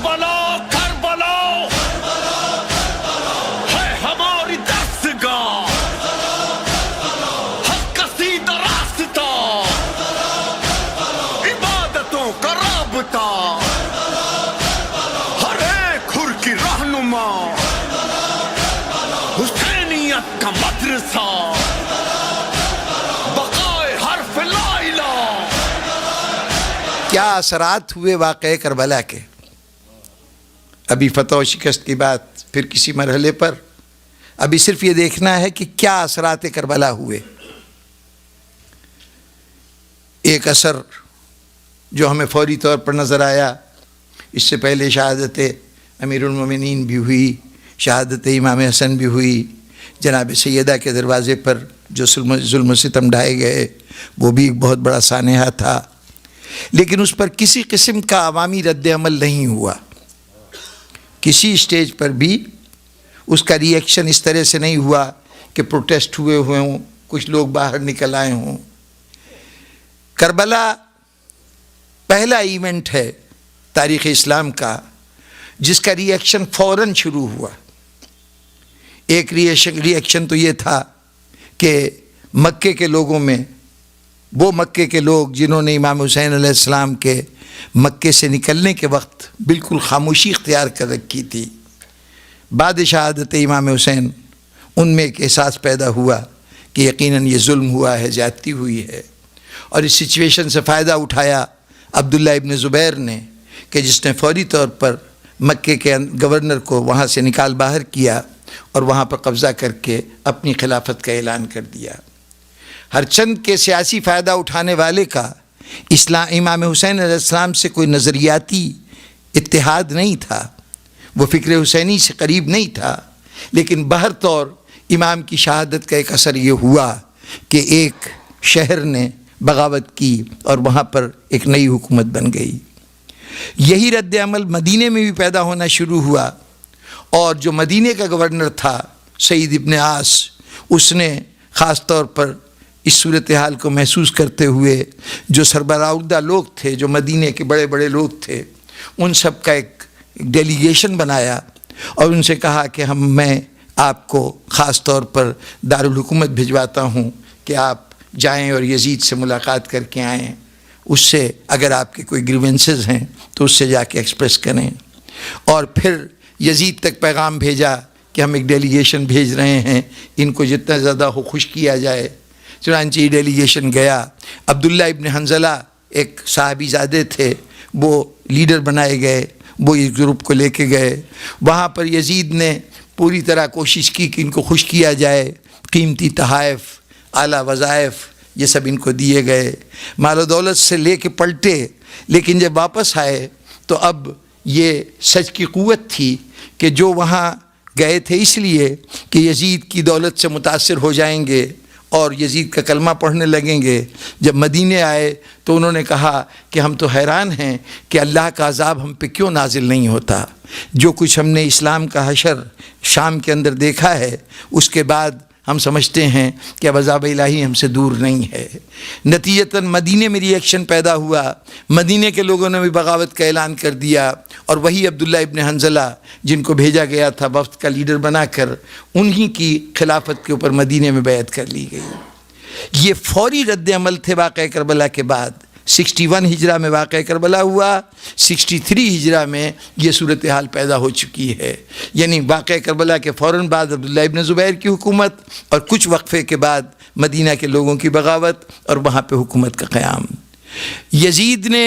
کربلا کربلا ہے ہماری دستگاہ، حق کا سیدھا راستہ، عبادتوں کا رابطہ، ہر ایک حر کی رہنما، حسینیت کا مدرسہ، بقائے حرف لا الہ۔ کیا اثرات ہوئے واقعہ کربلا کے؟ ابھی فتح و شکست کی بات پھر کسی مرحلے پر، ابھی صرف یہ دیکھنا ہے کہ کیا اثرات کربلا ہوئے۔ ایک اثر جو ہمیں فوری طور پر نظر آیا، اس سے پہلے شہادت امیر المومنین بھی ہوئی، شہادت امام حسن بھی ہوئی، جناب سیدہ کے دروازے پر جو ظلم و ستم ڈھائے گئے وہ بھی ایک بہت بڑا سانحہ تھا، لیکن اس پر کسی قسم کا عوامی رد عمل نہیں ہوا۔ کسی اسٹیج پر بھی اس کا ری ایکشن اس طرح سے نہیں ہوا کہ پروٹیسٹ ہوئے ہوں، کچھ لوگ باہر نکل آئے ہوں۔ کربلا پہلا ایونٹ ہے تاریخ اسلام کا جس کا ری ایکشن فوراً شروع ہوا۔ ایک ری ایکشن تو یہ تھا کہ مکے کے لوگوں میں، وہ مکے کے لوگ جنہوں نے امام حسین علیہ السلام کے مکے سے نکلنے کے وقت بالکل خاموشی اختیار کر رکھی تھی، بعد شہادت امام حسین ان میں ایک احساس پیدا ہوا کہ یقیناً یہ ظلم ہوا ہے، زیادتی ہوئی ہے، اور اس سچویشن سے فائدہ اٹھایا عبداللہ ابن زبیر نے، کہ جس نے فوری طور پر مکے کے گورنر کو وہاں سے نکال باہر کیا اور وہاں پر قبضہ کر کے اپنی خلافت کا اعلان کر دیا۔ ہر چند کے سیاسی فائدہ اٹھانے والے کا امام حسین علیہ السلام سے کوئی نظریاتی اتحاد نہیں تھا، وہ فکر حسینی سے قریب نہیں تھا، لیکن بہر طور امام کی شہادت کا ایک اثر یہ ہوا کہ ایک شہر نے بغاوت کی اور وہاں پر ایک نئی حکومت بن گئی۔ یہی رد عمل مدینے میں بھی پیدا ہونا شروع ہوا، اور جو مدینے کا گورنر تھا سعید ابن عاص، اس نے خاص طور پر اس صورتحال کو محسوس کرتے ہوئے جو سربراہدہ لوگ تھے، جو مدینے کے بڑے بڑے لوگ تھے، ان سب کا ایک ڈیلیگیشن بنایا اور ان سے کہا کہ میں آپ کو خاص طور پر دارالحکومت بھجواتا ہوں کہ آپ جائیں اور یزید سے ملاقات کر کے آئیں، اس سے اگر آپ کے کوئی گریونسز ہیں تو اس سے جا کے ایکسپریس کریں۔ اور پھر یزید تک پیغام بھیجا کہ ہم ایک ڈیلیگیشن بھیج رہے ہیں، ان کو جتنا زیادہ ہو خوش کیا جائے۔ چنانچہ یہ ڈیلیگیشن گیا، عبداللہ ابن حنظلہ ایک صحابی زادے تھے، وہ لیڈر بنائے گئے، وہ اس گروپ کو لے کے گئے۔ وہاں پر یزید نے پوری طرح کوشش کی کہ ان کو خوش کیا جائے، قیمتی تحائف، اعلیٰ وظائف، یہ سب ان کو دیے گئے، مال و دولت سے لے کے پلٹے، لیکن جب واپس آئے تو اب یہ سچ کی قوت تھی کہ جو وہاں گئے تھے اس لیے کہ یزید کی دولت سے متاثر ہو جائیں گے اور یزید کا کلمہ پڑھنے لگیں گے، جب مدینے آئے تو انہوں نے کہا کہ ہم تو حیران ہیں کہ اللہ کا عذاب ہم پہ کیوں نازل نہیں ہوتا۔ جو کچھ ہم نے اسلام کا حشر شام کے اندر دیکھا ہے، اس کے بعد ہم سمجھتے ہیں کہ اب عذاب الہی ہم سے دور نہیں ہے۔ نتیجتاً مدینے میں ری ایکشن پیدا ہوا، مدینے کے لوگوں نے بھی بغاوت کا اعلان کر دیا، اور وہی عبداللہ ابن حنظلہ جن کو بھیجا گیا تھا وفد کا لیڈر بنا کر، انہی کی خلافت کے اوپر مدینے میں بیعت کر لی گئی۔ یہ فوری رد عمل تھے واقعہ کربلا کے بعد۔ 61 ہجرہ میں واقعہ کربلا ہوا، 63 ہجرہ میں یہ صورتحال پیدا ہو چکی ہے، یعنی واقعہ کربلا کے فوراً بعد عبداللہ ابن زبیر کی حکومت، اور کچھ وقفے کے بعد مدینہ کے لوگوں کی بغاوت اور وہاں پہ حکومت کا قیام۔ یزید نے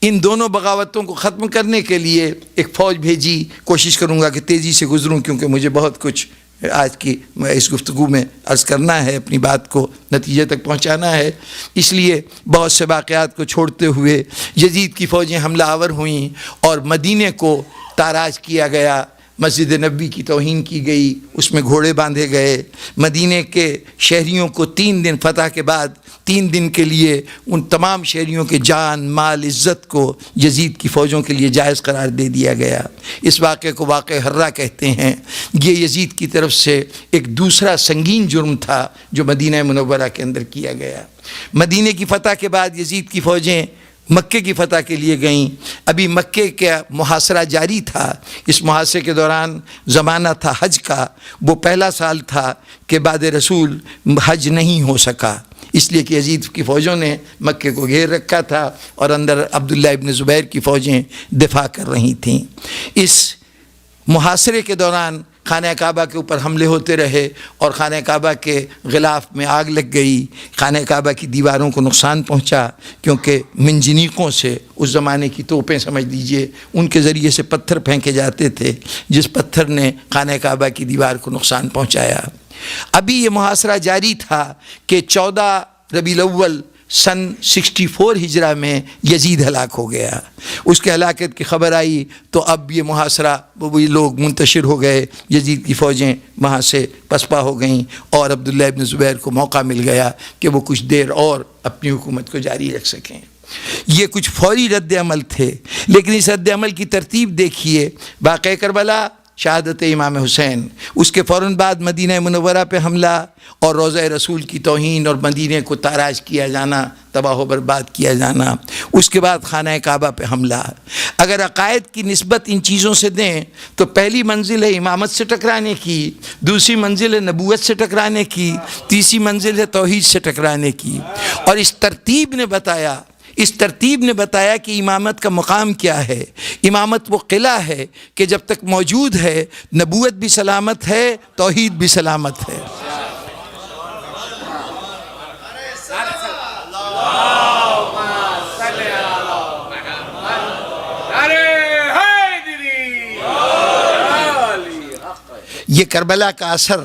ان دونوں بغاوتوں کو ختم کرنے کے لیے ایک فوج بھیجی۔ کوشش کروں گا کہ تیزی سے گزروں کیونکہ مجھے بہت کچھ آج کی اس گفتگو میں عرض کرنا ہے، اپنی بات کو نتیجے تک پہنچانا ہے، اس لیے بہت سے واقعات کو چھوڑتے ہوئے یزید کی فوجیں حملہ آور ہوئیں اور مدینے کو تاراج کیا گیا، مسجد نبوی کی توہین کی گئی، اس میں گھوڑے باندھے گئے۔ مدینے کے شہریوں کو 3 دن فتح کے بعد 3 دن کے لیے ان تمام شہریوں کے جان مال عزت کو یزید کی فوجوں کے لیے جائز قرار دے دیا گیا۔ اس واقعے کو واقعہ حرہ کہتے ہیں۔ یہ یزید کی طرف سے ایک دوسرا سنگین جرم تھا جو مدینہ منورہ کے اندر کیا گیا۔ مدینے کی فتح کے بعد یزید کی فوجیں مکے کی فتح کے لیے گئیں. ابھی مکے کا محاصرہ جاری تھا. اس محاصرے کے دوران زمانہ تھا حج کا. وہ پہلا سال تھا کہ بعد رسول حج نہیں ہو سکا، اس لیے کہ یزید کی فوجوں نے مکے کو گھیر رکھا تھا اور اندر عبداللہ ابن زبیر کی فوجیں دفاع کر رہی تھیں. اس محاصرے کے دوران خانہ کعبہ کے اوپر حملے ہوتے رہے اور خانہ کعبہ کے غلاف میں آگ لگ گئی. خانہ کعبہ کی دیواروں کو نقصان پہنچا کیونکہ منجنیقوں سے، اس زمانے کی توپیں سمجھ لیجئے، ان کے ذریعے سے پتھر پھینکے جاتے تھے، جس پتھر نے خانہ کعبہ کی دیوار کو نقصان پہنچایا. ابھی یہ محاصرہ جاری تھا کہ 14 ربیع الاول سن 64 ہجرہ میں یزید ہلاک ہو گیا. اس کے ہلاکت کی خبر آئی تو اب یہ محاصرہ، وہی لوگ منتشر ہو گئے، یزید کی فوجیں وہاں سے پسپا ہو گئیں اور عبداللہ ابن زبیر کو موقع مل گیا کہ وہ کچھ دیر اور اپنی حکومت کو جاری رکھ سکیں. یہ کچھ فوری رد عمل تھے، لیکن اس رد عمل کی ترتیب دیکھیے. واقعہ کربلا، شہادت امام حسین، اس کے فوراً بعد مدینہ منورہ پہ حملہ اور روضہ رسول کی توہین اور مدینہ کو تاراج کیا جانا، تباہ و برباد کیا جانا. اس کے بعد خانہ کعبہ پہ حملہ. اگر عقائد کی نسبت ان چیزوں سے دیں تو پہلی منزل ہے امامت سے ٹکرانے کی، دوسری منزل ہے نبوت سے ٹکرانے کی، تیسری منزل ہے توحید سے ٹکرانے کی. اور اس ترتیب نے بتایا کہ امامت کا مقام کیا ہے. امامت وہ قلعہ ہے کہ جب تک موجود ہے نبوت بھی سلامت ہے، توحید بھی سلامت ہے. یہ کربلا کا اثر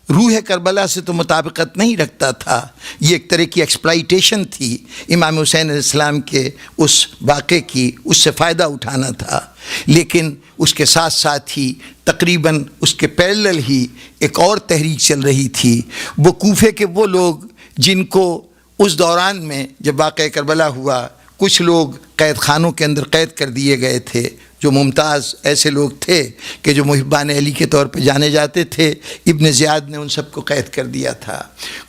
روح کربلا سے تو مطابقت نہیں رکھتا تھا. یہ ایک طرح کی ایکسپلائٹیشن تھی امام حسین علیہ السلام کے اس واقعے کی، اس سے فائدہ اٹھانا تھا. لیکن اس کے ساتھ ساتھ ہی تقریباً اس کے پیرلل ہی ایک اور تحریک چل رہی تھی. وہ کوفے کے وہ لوگ جن کو اس دوران میں جب واقعہ کربلا ہوا کچھ لوگ قید خانوں کے اندر قید کر دیے گئے تھے، جو ممتاز ایسے لوگ تھے کہ جو محبان علی کے طور پہ جانے جاتے تھے. ابن زیاد نے ان سب کو قید کر دیا تھا.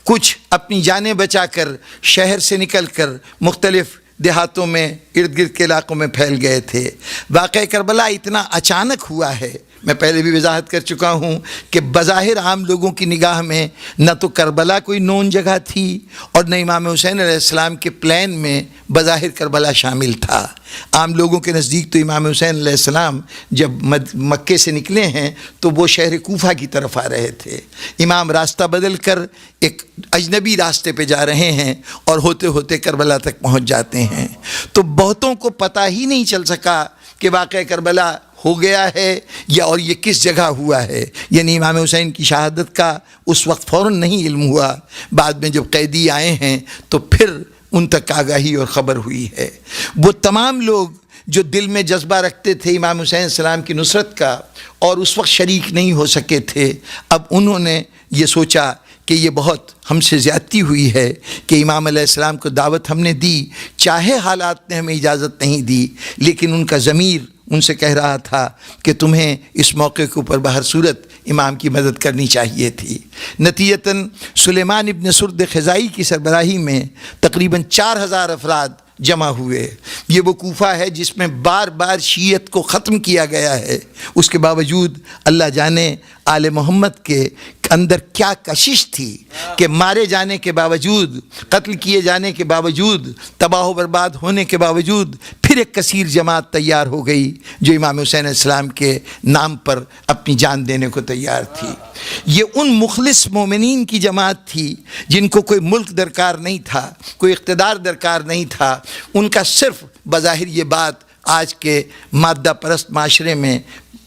کچھ اپنی جانیں بچا کر شہر سے نکل کر مختلف دیہاتوں میں ارد گرد کے علاقوں میں پھیل گئے تھے. واقعہ کربلا اتنا اچانک ہوا ہے، میں پہلے بھی وضاحت کر چکا ہوں کہ بظاہر عام لوگوں کی نگاہ میں نہ تو کربلا کوئی نون جگہ تھی اور نہ امام حسین علیہ السلام کے پلان میں بظاہر کربلا شامل تھا. عام لوگوں کے نزدیک تو امام حسین علیہ السلام جب مکے سے نکلے ہیں تو وہ شہر کوفہ کی طرف آ رہے تھے. امام راستہ بدل کر ایک اجنبی راستے پہ جا رہے ہیں اور ہوتے ہوتے کربلا تک پہنچ جاتے ہیں. تو بہتوں کو پتہ ہی نہیں چل سکا کہ واقعہ کربلا ہو گیا ہے یا اور یہ کس جگہ ہوا ہے. یعنی امام حسین کی شہادت کا اس وقت فوراً نہیں علم ہوا. بعد میں جب قیدی آئے ہیں تو پھر ان تک آگاہی اور خبر ہوئی ہے. وہ تمام لوگ جو دل میں جذبہ رکھتے تھے امام حسین السلام کی نصرت کا اور اس وقت شریک نہیں ہو سکے تھے، اب انہوں نے یہ سوچا کہ یہ بہت ہم سے زیادتی ہوئی ہے کہ امام علیہ السلام کو دعوت ہم نے دی، چاہے حالات نے ہمیں اجازت نہیں دی، لیکن ان کا ضمیر ان سے کہہ رہا تھا کہ تمہیں اس موقع کے اوپر بہر صورت امام کی مدد کرنی چاہیے تھی. نتیجتاً سلیمان ابن سرد خزائی کی سربراہی میں تقریباً 4000 افراد جمع ہوئے. یہ وہ کوفہ ہے جس میں بار بار شیعت کو ختم کیا گیا ہے. اس کے باوجود اللہ جانے آل محمد کے اندر کیا کشش تھی کہ مارے جانے کے باوجود، قتل کیے جانے کے باوجود، تباہ و برباد ہونے کے باوجود پھر ایک کثیر جماعت تیار ہو گئی جو امام حسین علیہ السلام کے نام پر اپنی جان دینے کو تیار تھی. یہ ان مخلص مومنین کی جماعت تھی جن کو کوئی ملک درکار نہیں تھا، کوئی اقتدار درکار نہیں تھا. ان کا صرف بظاہر یہ بات آج کے مادہ پرست معاشرے میں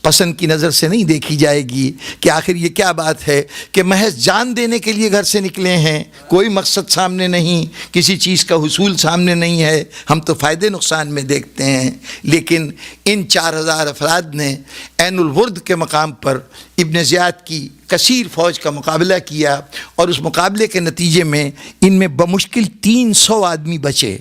پسند کی نظر سے نہیں دیکھی جائے گی کہ آخر یہ کیا بات ہے کہ محض جان دینے کے لیے گھر سے نکلے ہیں، کوئی مقصد سامنے نہیں، کسی چیز کا حصول سامنے نہیں ہے، ہم تو فائدے نقصان میں دیکھتے ہیں. لیکن ان 4000 افراد نے عین الورد کے مقام پر ابن زیاد کی کثیر فوج کا مقابلہ کیا اور اس مقابلے کے نتیجے میں ان میں بمشکل 300 آدمی بچے.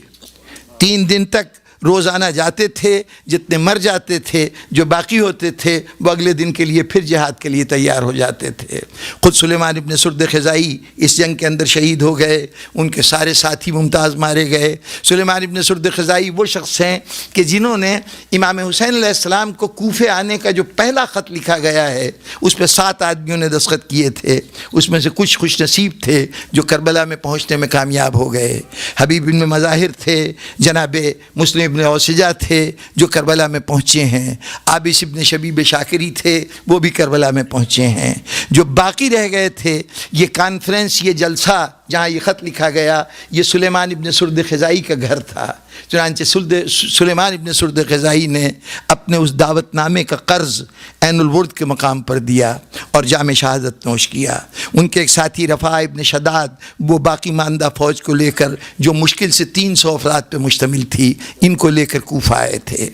3 دن تک روزانہ جاتے تھے، جتنے مر جاتے تھے، جو باقی ہوتے تھے وہ اگلے دن کے لیے پھر جہاد کے لیے تیار ہو جاتے تھے۔ خود سلیمان ابن سرد خزائی اس جنگ کے اندر شہید ہو گئے، ان کے سارے ساتھی ممتاز مارے گئے۔ سلیمان ابن سرد خزائی وہ شخص ہیں کہ جنہوں نے امام حسین علیہ السلام کو کوفے آنے کا جو پہلا خط لکھا گیا ہے اس پہ 7 آدمیوں نے دستخط کیے تھے، اس میں سے کچھ خوش نصیب تھے جو کربلا میں پہنچنے میں کامیاب ہو گئے۔ حبیب بن مظاہر تھے، جناب مسلم ابن اوسجہ تھے جو کربلا میں پہنچے ہیں، عابس ابن شبیب شاکری تھے وہ بھی کربلا میں پہنچے ہیں۔ جو باقی رہ گئے تھے، یہ کانفرنس، یہ جلسہ جہاں یہ خط لکھا گیا، یہ سلیمان ابن سرد خزائی کا گھر تھا۔ چنانچہ سلیمان ابن سرد خزائی نے اپنے اس دعوت نامے کا قرض عین الورد کے مقام پر دیا اور جام شہادت نوش کیا۔ ان کے ایک ساتھی رفاع ابن شداد وہ باقی ماندہ فوج کو لے کر جو مشکل سے 300 افراد پہ مشتمل تھی، ان کو لے کر کوفہ آئے تھے۔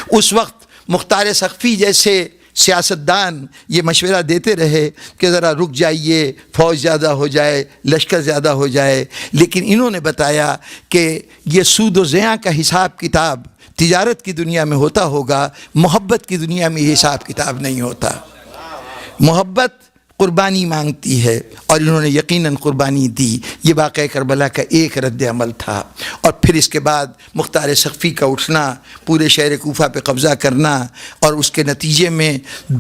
اس وقت مختار سقفی جیسے سیاستدان یہ مشورہ دیتے رہے کہ ذرا رک جائیے، فوج زیادہ ہو جائے، لشکر زیادہ ہو جائے، لیکن انہوں نے بتایا کہ یہ سود و زیاں کا حساب کتاب تجارت کی دنیا میں ہوتا ہوگا، محبت کی دنیا میں یہ حساب کتاب نہیں ہوتا۔ محبت قربانی مانگتی ہے اور انہوں نے یقیناً قربانی دی۔ یہ واقعہ کربلا کا ایک رد عمل تھا۔ اور پھر اس کے بعد مختار سقفی کا اٹھنا، پورے شہر کوفہ پہ قبضہ کرنا، اور اس کے نتیجے میں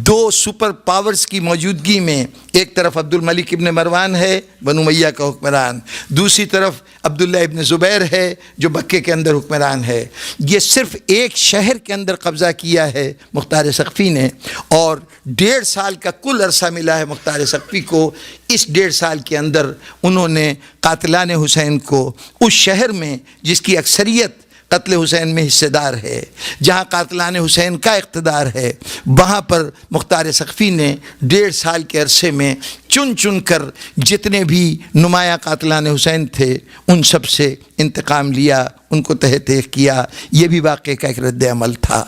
2 سپر پاورز کی موجودگی میں، ایک طرف عبد الملک ابن مروان ہے بنو امیہ کا حکمران، دوسری طرف عبداللہ ابن زبیر ہے جو مکے کے اندر حکمران ہے۔ یہ صرف ایک شہر کے اندر قبضہ کیا ہے مختار سقفی نے، اور 1.5 سال کا کل عرصہ ملا ہے مختار سقفی کو۔ اس 1.5 سال کے اندر انہوں نے قاتلان حسین کو اس شہر میں جس کی اکثریت قتل حسین میں حصے دار ہے، جہاں قاتلان حسین کا اقتدار ہے، وہاں پر مختار سقفی نے 1.5 سال کے عرصے میں چن کر جتنے بھی نمایاں قاتلان حسین تھے ان سب سے انتقام لیا، ان کو تہہ تیغ کیا۔ یہ بھی واقعے کا ایک رد عمل تھا۔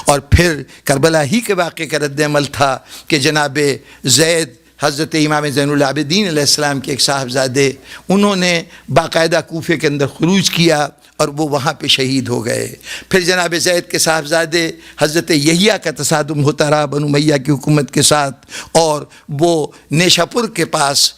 اور پھر کربلا ہی کے واقعے کا رد عمل تھا کہ جناب زید، حضرت امام زین العابدین علیہ السلام کے ایک صاحبزادے، انہوں نے باقاعدہ کوفے کے اندر خروج کیا اور وہ وہاں پہ شہید ہو گئے۔ پھر جناب زید کے صاحبزادے حضرت یحییٰ کا تصادم ہوتا رہا بنو امیہ کی حکومت کے ساتھ، اور وہ نیشاپور کے پاس،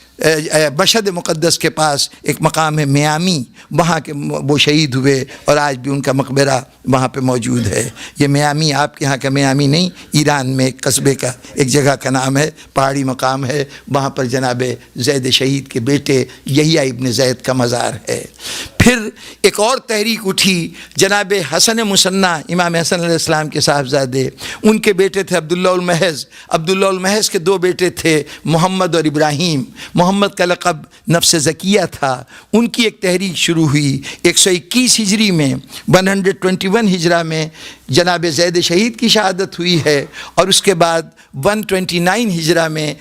مشہد مقدس کے پاس ایک مقام ہے میامی، وہاں کے وہ شہید ہوئے، اور آج بھی ان کا مقبرہ وہاں پہ موجود ہے۔ یہ میامی آپ کے ہاں کا میامی نہیں، ایران میں ایک قصبے کا ایک جگہ کا نام ہے، پہاڑی مقام ہے، وہاں پر جناب زید شہید کے بیٹے یحییٰ ابن زید کا مزار ہے۔ پھر ایک اور تحریک اٹھی، جناب حسن مصنع، امام حسن علیہ السلام کے صاحبزادے، ان کے بیٹے تھے عبداللہ المحض۔ عبداللہ المحض کے 2 بیٹے تھے، محمد اور ابراہیم۔ محمد کا لقب نفس زکیہ تھا۔ ان کی ایک تحریک شروع ہوئی 121 ہجری میں، 121 ہجرہ میں جناب زید شہید کی شہادت ہوئی ہے، اور اس کے بعد 129 ہجرہ میں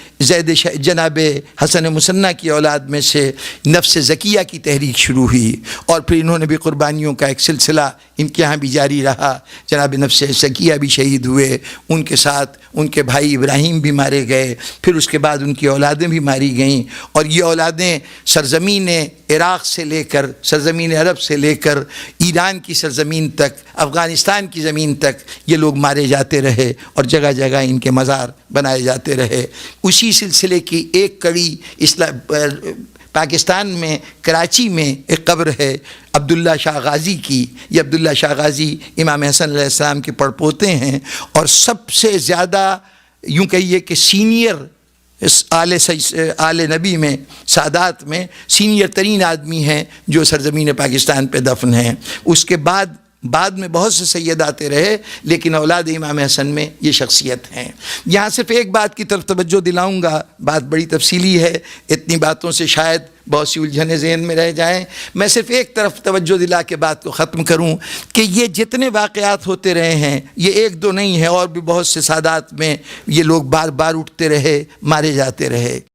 جناب حسن مصنع کی اولاد میں سے نفس زکیہ کی تحریک شروع ہوئی، اور پھر انہوں نے بھی قربانیوں کا ایک سلسلہ ان کے ہاں بھی جاری رہا۔ جناب نفس زکیہ بھی شہید ہوئے، ان کے ساتھ ان کے بھائی ابراہیم بھی مارے گئے، پھر اس کے بعد ان کی اولادیں بھی ماری گئیں، اور یہ اولادیں سرزمین عراق سے لے کر، سرزمین عرب سے لے کر ایران کی سرزمین تک، افغانستان کی زمین تک یہ لوگ مارے جاتے رہے، اور جگہ جگہ ان کے مزار بنائے جاتے رہے۔ اسی سلسلے کی ایک کڑی پاکستان میں کراچی میں ایک قبر ہے عبداللہ شاہ غازی کی۔ یہ عبداللہ شاہ غازی امام حسن علیہ السلام کے پڑپوتے ہیں، اور سب سے زیادہ یوں کہیے کہ سینئر آل نبی میں، سادات میں سینئر ترین آدمی ہیں جو سرزمین پاکستان پہ دفن ہیں۔ اس کے بعد میں بہت سے سید آتے رہے، لیکن اولاد امام حسن میں یہ شخصیت ہیں۔ یہاں صرف ایک بات کی طرف توجہ دلاؤں گا، بات بڑی تفصیلی ہے، اتنی باتوں سے شاید بہت سی الجھنیں ذہن میں رہ جائیں۔ میں صرف ایک طرف توجہ دلا کے بات کو ختم کروں کہ یہ جتنے واقعات ہوتے رہے ہیں، یہ 1-2 نہیں ہیں، اور بھی بہت سے سادات میں یہ لوگ بار بار اٹھتے رہے، مارے جاتے رہے۔